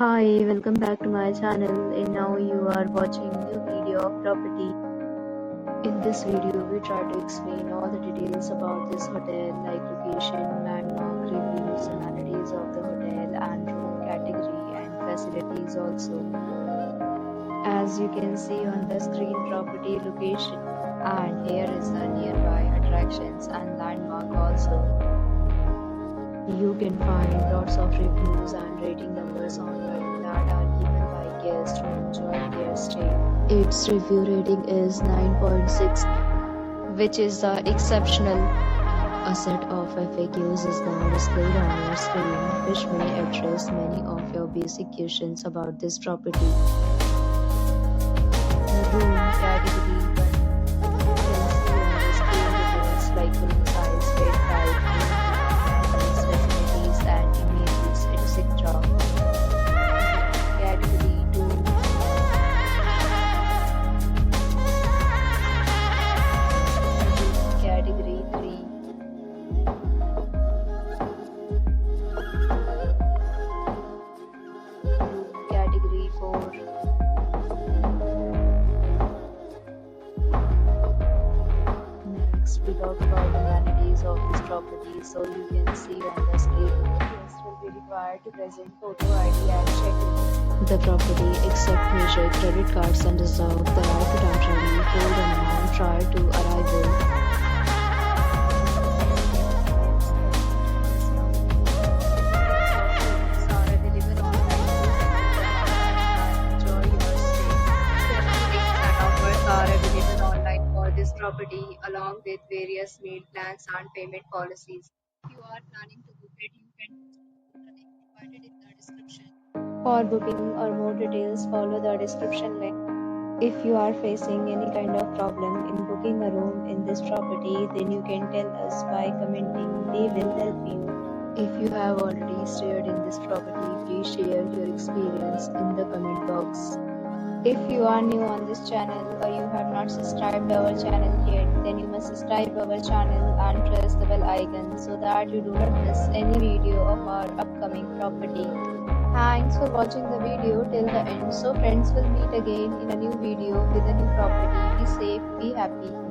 Hi, welcome back to my channel, and now you are watching new video of property. In this video, we try to explain all the details about this hotel like location, landmark, reviews, amenities of the hotel and room category and facilities also. As you can see on the screen, property location, and here is the nearby attractions and landmark also. You can find lots of reviews and rating numbers online that are given by guests who enjoy their stay. Its review rating is 9.6, which is exceptional. A set of FAQs is now displayed on your screen, which may address many of your basic questions about this property. Room category 1. You can see on the screen details like room size, bed type, facilities and images, etc. Category 2. Category 3. Category 4. Next, we talk about amenities of this property. So you can see on the screen, guests will be required to present photo ID and check-in. The property accepts major credit cards and reserve the right to temporarily hold an amount prior to arrival. This property along with various meal plans and payment policies. If you are planning to book it, you can follow the link provided in the description. For booking or more details, follow the description link. If you are facing any kind of problem in booking a room in this property, then you can tell us by commenting. We will help you. If you have already stayed in this property, please share your experience in the comment box. If you are new on this channel or you have not subscribed our channel yet, then you must subscribe our channel and press the bell icon so that you do not miss any video of our upcoming property. Thanks for watching the video till the end. So friends, will meet again in a new video with a new property. Be safe, be happy.